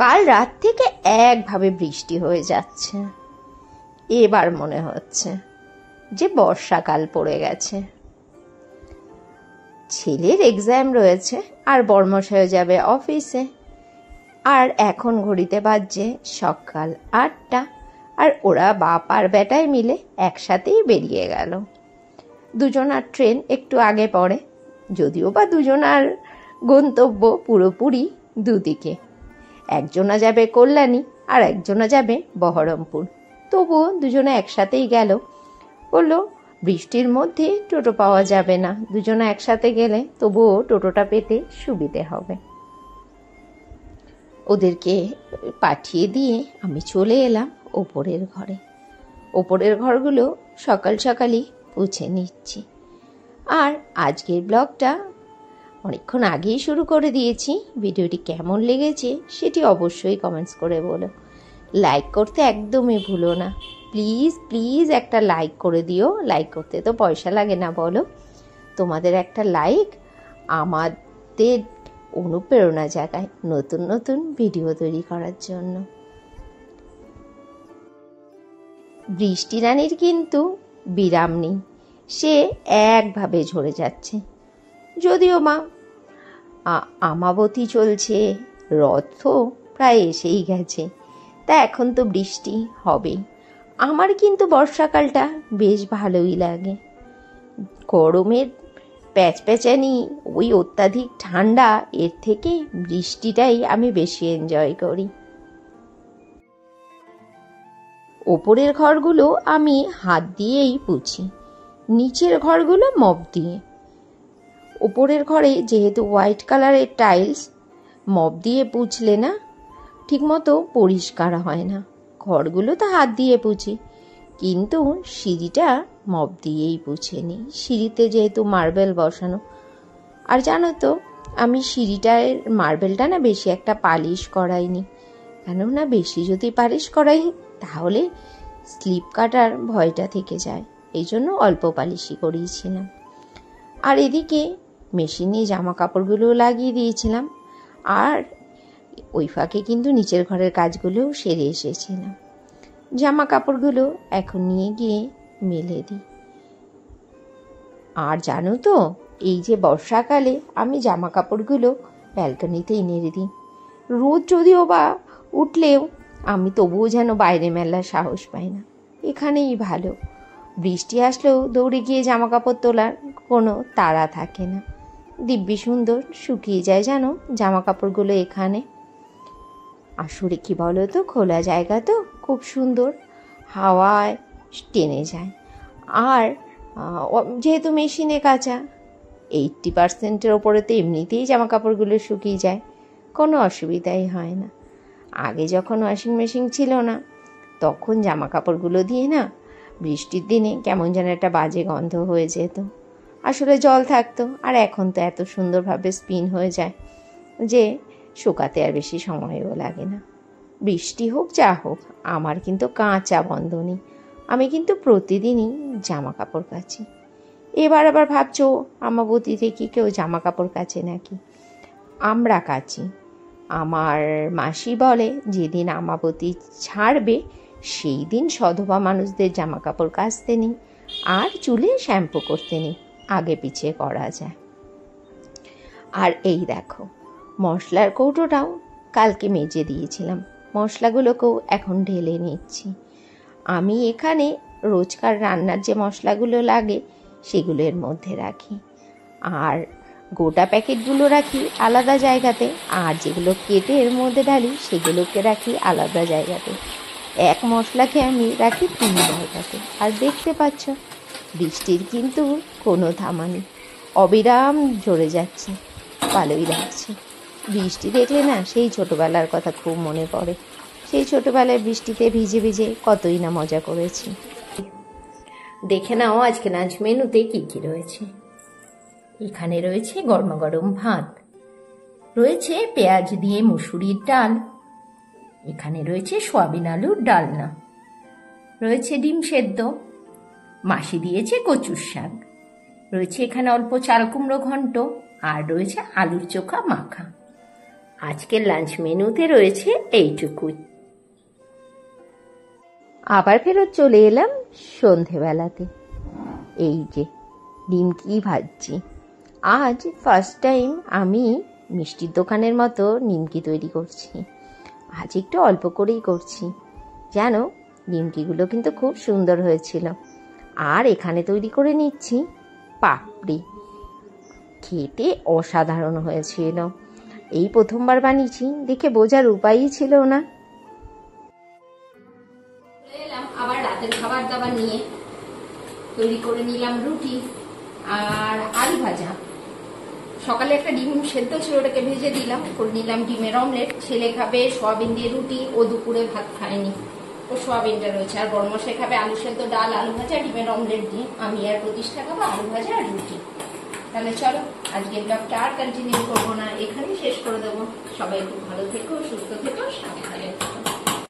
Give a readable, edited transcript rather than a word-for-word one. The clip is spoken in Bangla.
কাল রাত থেকে একভাবে বৃষ্টি হয়ে যাচ্ছে। এবার মনে হচ্ছে যে বর্ষাকাল পড়ে গেছে। ছেলের এক্সাম রয়েছে আর বর্মশায় যাবে অফিসে। আর এখন ঘড়িতে বাজছে সকাল 8টা, আর ওরা বাপ আর বেটায় মিলে একসাথেই বেরিয়ে গেল। দুজনার ট্রেন একটু আগে পড়ে, যদিও বা দুজনার গন্তব্য পুরোপুরি দুদিকে। একজনা যাবে কল্যাণী আর একজনা যাবে বহরমপুর। তবুও দুজনে একসাথেই গেল। বললো বৃষ্টির মধ্যে টোটো পাওয়া যাবে না, দুজনে একসাথে গেলে তবুও টোটোটা পেতে সুবিধে হবে। ওদেরকে পাঠিয়ে দিয়ে আমি চলে এলাম ওপরের ঘরে। ওপরের ঘরগুলো সকাল সকালই পুছে নিচ্ছি। আর আজকের ব্লগটা অনেকক্ষণ আগেই শুরু করে দিয়েছি। ভিডিওটি কেমন লেগেছে সেটি অবশ্যই কমেন্টস করে বলো। লাইক করতে একদমই ভুলো না, প্লিজ প্লিজ একটা লাইক করে দিও। লাইক করতে তো পয়সা লাগে না বলো। তোমাদের একটা লাইক আমাদের অনুপ্রেরণা জাগায় নতুন নতুন ভিডিও তৈরি করার জন্য। বৃষ্টি রানীর কিন্তু বিরাম নেই, সে একভাবে ঝরে যাচ্ছে। যদিও মা আমাবতী চলছে, রথও প্রায় এসেই গেছে, তা এখন তো বৃষ্টি হবেই। আমার কিন্তু বর্ষাকালটা বেশ ভালোই লাগে। গরমের প্যাচপ্যাচানি, ওই অত্যাধিক ঠান্ডা, এর থেকে বৃষ্টিটাই আমি বেশি এনজয় করি। ওপরের ঘরগুলো আমি হাত দিয়েই পুছি, নিচের ঘরগুলো মপ দিয়ে। ওপরের ঘরে যেহেতু হোয়াইট কালারের টাইলস, মপ দিয়ে পুছলে না ঠিকমতো পরিষ্কার হয় না। ঘরগুলো তো হাত দিয়ে পুছি, কিন্তু সিঁড়িটা মপ দিয়েই পুছে নিই। সিঁড়িতে যেহেতু মার্বেল বসানো, আর জানো তো আমি সিঁড়িটার মার্বেলটা না বেশি একটা পালিশ করাইনি, কেননা বেশি যদি পালিশ করাই তাহলে স্লিপ কাটার ভয়টা থেকে যায়, এই জন্য অল্প পালিশই করিয়েছিলাম। আর এদিকে মেশিনে জামা কাপড়গুলো লাগিয়ে দিয়েছিলাম, আর ওই ফাঁকে কিন্তু নিচের ঘরের কাজগুলোও সেরে এসেছিলাম। জামা কাপড়গুলো এখন নিয়ে গিয়ে মেলে দিই। আর জানো তো এই যে বর্ষাকালে আমি জামা কাপড়গুলো ব্যালকনিতে এনে দিই। রোদ যদিও বা উঠলেও আমি তবুও যেন বাইরে মেলার সাহস পাই না, এখানেই ভালো। বৃষ্টি আসলেও দৌড়ে গিয়ে জামা কাপড় তোলার কোনো তাড়া থাকে না। দিব্যি সুন্দর শুকিয়ে যায় জানো জামা কাপড়গুলো এখানে। আসলে কি বলো তো, খোলা জায়গা তো খুব সুন্দর, হাওয়ায় টেনে যায়। আর যেহেতু মেশিনে কাচা, 80% ওপরে তো এমনিতেই জামা কাপড়গুলো শুকিয়ে যায়, কোনো অসুবিধাই হয় না। আগে যখন ওয়াশিং মেশিন ছিল না, তখন জামা কাপড়গুলো দিয়ে না বৃষ্টির দিনে কেমন যেন একটা বাজে গন্ধ হয়ে যেত। আসলে জল থাকতো, আর এখন তো এত সুন্দরভাবে স্পিন হয়ে যায় যে শুকাতে আর বেশি সময়ও লাগে না। বৃষ্টি হোক যা হোক, আমার কিন্তু কাঁচা বন্ধ নেই। আমি কিন্তু প্রতিদিনই জামা কাপড় কাচি। এবার আবার ভাবছো আমাবতীতে কি কেউ জামা কাপড় কাচে নাকি? আমরা কাচি। আমার মাসি বলে যেদিন আমাবতী ছাড়বে সেই দিন সধবা মানুষদের জামা কাপড় কাচতে নেই আর চুলে শ্যাম্পু করতে নেই, আগে পিছিয়ে করা যায়। আর এই দেখো মশলার কৌটোটাও কালকে মেজে দিয়েছিলাম, মশলাগুলোকেও এখন ঢেলে নিচ্ছি। আমি এখানে রোজকার রান্নার যে মশলাগুলো লাগে সেগুলো এর মধ্যে রাখি, আর গোটা প্যাকেটগুলো রাখি আলাদা জায়গাতে, আর যেগুলো কেটে এর মধ্যে ঢালি সেগুলোকে রাখি আলাদা জায়গাতে। এক মশলাকে আমি রাখি 3 জায়গাতে। আর দেখতে পাচ্ছ বৃষ্টির কিন্তু কোনো থামা নেই, অবিরাম ঝরে যাচ্ছে, ভালোই লাগছে। বৃষ্টি দেখলে না সেই ছোটোবেলার কথা খুব মনে পড়ে। সেই ছোটোবেলায় বৃষ্টিতে ভিজে ভিজে কতই না মজা করেছি। দেখে নাও আজকে লাঞ্চ মেনুতে কী কী রয়েছে। এখানে রয়েছে গরমা গরম ভাত, রয়েছে পেঁয়াজ দিয়ে মুসুরির ডাল, এখানে রয়েছে সয়াবিন আলুর ডালনা, রয়েছে ডিম সেদ্ধ, মাসি দিয়েছে কচুর শাক, রয়েছে এখানে অল্প চাল কুমড়ো ঘন্ট, আর রয়েছে আলুর চোখা মাখা। আজকের লাঞ্চ মেনুতে রয়েছে এইটুকুই। আবার ফেরত চলে এলাম সন্ধেবেলাতে। এই যে নিমকি ভাজছি। আজ ফার্স্ট টাইম আমি মিষ্টির দোকানের মতো নিমকি তৈরি করছি। আজ একটু অল্প করেই করছি, জানো নিমকিগুলো কিন্তু খুব সুন্দর হয়েছিল। আর এখানে তৈরি করে নিচ্ছি পাপড়ি, খেতে অসাধারণ হয়েছিল। এই প্রথমবার বানিয়েছি, দেখে বোঝার উপায়ই ছিল না। এলাম আবার রাতের খাবার দাবার নিয়ে, তৈরি করে নিলাম রুটি আর আলু ভাজা। সকালে একটা ডিম সেদ্ধ ছিল, ওটাকে ভেজে দিলাম, করে নিলাম ডিমের অমলেট। ছেলে খাবে সয়াবিন দিয়ে রুটি, ও দুপুরে ভাত খায়নি, ও সয়াবিনটা রয়েছে। আর বড় মশাই খাবে আলু সেদ্ধ, ডাল, আলু ভাজা, ডিমের অমলেট দিয়ে। আমি আর প্রতিষ্ঠা খাবো আলু ভাজা আর রুটি। তাহলে চলো আজকের ব্লগটা আর কন্টিনিউ করবো না, এখানেই শেষ করে দেবো। সবাই খুব ভালো থেকো, সুস্থ থেকো, সাবধানে থেকো।